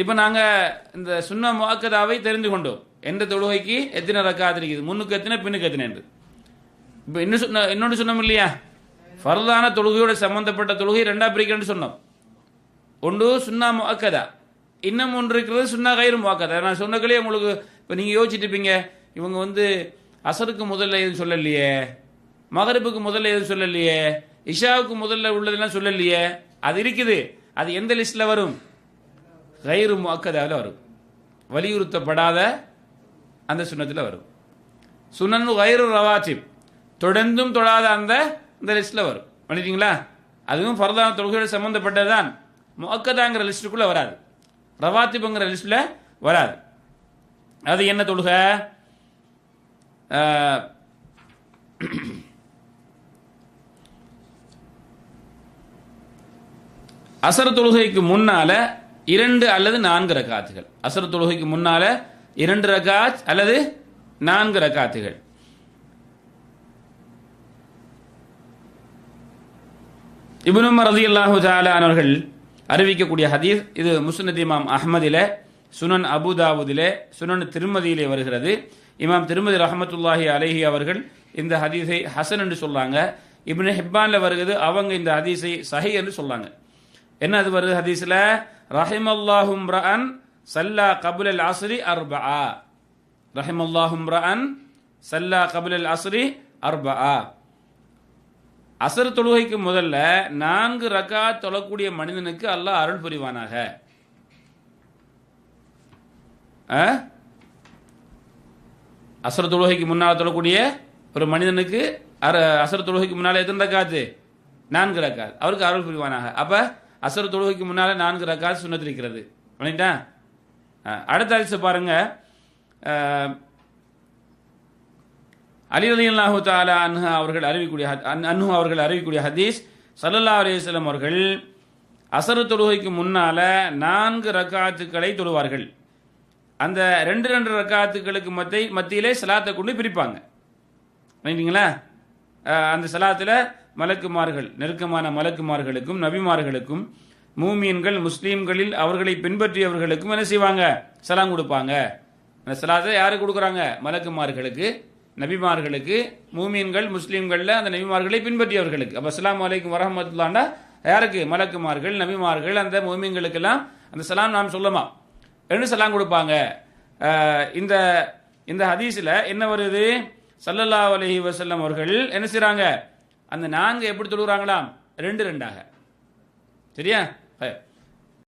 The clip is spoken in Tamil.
இப்போ நாங்கள் இந்த சுன்னா முஅக்கதாவை தெரிந்து கொண்டோம். எந்த தொழுகைக்கு எத்தனை ரக்காத் இருக்குது, முன்னுக்கு எத்தனை பின்னுக்கு எத்தனை என்று. இப்போ இன்னொன்று சொன்னோம் இல்லையா, ஃபர்தான தொழுகையோட சம்பந்தப்பட்ட தொழுகை ரெண்டா பிரிக்கிறேன்னு சொன்னோம். ஒன்று சுன்னா முஅக்கதா, இன்னும் ஒன்று இருக்கிறது சுன்னா கைரு முஅக்கதா. நான் சொன்னங்களே உங்களுக்கு இப்போ நீங்கள் யோசிச்சுட்டு இருப்பீங்க, இவங்க அசருக்கு முதல்ல எதுவும் சொல்லலையே, மகரிபுக்கு முதல்ல எதுவும் சொல்லலையே, இஷாவுக்கு முதல்ல உள்ளதெல்லாம் சொல்லலையே. அது இருக்குது. அது எந்த லிஸ்ட்ல வரும்? கைரு முஅக்கதாவில் வரும், வலியுறுத்தப்படாத அந்த சுன்னத்தில் வரும். சுனன் கைரு ரவாத்திப், தொடர்ந்தும் தொழாத அந்த லிஸ்ட்ல வரும். பண்ணிட்டீங்களா? அதுவும் ஃபர்தான தொழுகையோட சம்பந்தப்பட்டதுதான். முஅக்கதாங்கிற லிஸ்டுக்குள்ள வராது, ரவாத்திப்ங்கிற லிஸ்ட்ல வராது. அது என்ன தொழுகை? அசர் தொழுகைக்கு முன்னால 2 அல்லது 4 ரக்காத்துகள். அசர் தொழுகைக்கு முன்னால 2 ரக்காத் அல்லது 4 ரக்காத்துகள். இப்னு உமர் ரலியல்லாஹு தஆலா அவர்கள் அறிவிக்கக்கூடிய ஹதீஸ் இது முஸ்னத் இமாம் அஹ்மதிலே, சுனன் அபூதாவுதிலே, சுனன் திருமதியிலே வருகிறது. இமாம் திருமதி ரஹமத்துல்லாஹி அலைஹி அவர்கள் இந்த ஹதீஸை ஹசன் என்று சொல்றாங்க. இப்னு ஹிப்பான்ல வருகிறது, அவங்க இந்த ஹதீஸை சஹீஹ் என்று சொல்றாங்க. என்ன அது வருது ஹதீஸ்ல? ரஹிமல்லாஹும் ரஅன் சல்லா கபுல் அஸ்ரி அர்பஆ, ரஹிமல்லாஹும் ரஅன் சல்லா கபுல் அஸ்ரி அர்பஆ. அசர் தொழுகைக்கு முதல்ல 4 ரக்காத் தொழக்கூடிய மனிதனுக்கு அல்லாஹ் அருள் புரிவானாக. அசர் தொழுகைக்கு முன்னால் தொழக்கூடிய ஒரு மனிதனுக்கு அசர் தொழுகைக்கு முன்னால எத்தனை ரக்காத்து? 4 ரக்காத். அவருக்கு அருள் புரிவானாக. அப்ப அசர் தொழுகைக்கு முன்னால 4 ரக்காத் சுன்னத் இருக்கிறது. பண்ணிட்டா? அடுத்த ஹதீஸ் பாருங்க. அலி ரலியல்லாஹு தஆலா அன்ஹு அவர்கள் அறிவிக்கூடிய ஹதீஸ், ஸல்லல்லாஹு அலைஹி வஸல்லம் அவர்கள் அசர் தொழுகைக்கு முன்னால 4 ரக்காத்துக்களை தொழுவார்கள். அந்த 2 ரக்காத்துக்களுக்கு மத்தியிலே சலாத்தை கொண்டு பிரிப்பாங்க. ரைட்டுங்களா? அந்த சலாத்தில் மலக்குமார்கள், நெருக்கமான மலக்குமார்களுக்கும் நபிமார்களுக்கும் மூமியன்கள் முஸ்லீம்களில் அவர்களை பின்பற்றியவர்களுக்கும் என்ன செய்வாங்க? சலாம் கொடுப்பாங்க. அந்த சலாத்தை யாருக்கு கொடுக்குறாங்க? மலக்குமார்களுக்கு, நபிமார்களுக்கு, மூமியன்கள் முஸ்லீம்களில் அந்த நபிமார்களை பின்பற்றியவர்களுக்கு. அப்போ அஸ்ஸலாமு அலைக்கும் வரஹ்மத்துல்லாஹ்னா யாருக்கு? மலக்குமார்கள், நபிமார்கள், அந்த மூமியன்களுக்கெல்லாம் அந்த சலாம் நாம் சொல்லமா என்று சலாம் கொடுப்பாங்க. இந்த ஹதீஸில் என்ன வருது? ஸல்லல்லாஹு அலைஹி வஸல்லம் அவர்கள் என்ன செய்றாங்க? அந்த 4 எப்படி தொழுகிறாங்களாம்? 2 2ஆக. சரியா?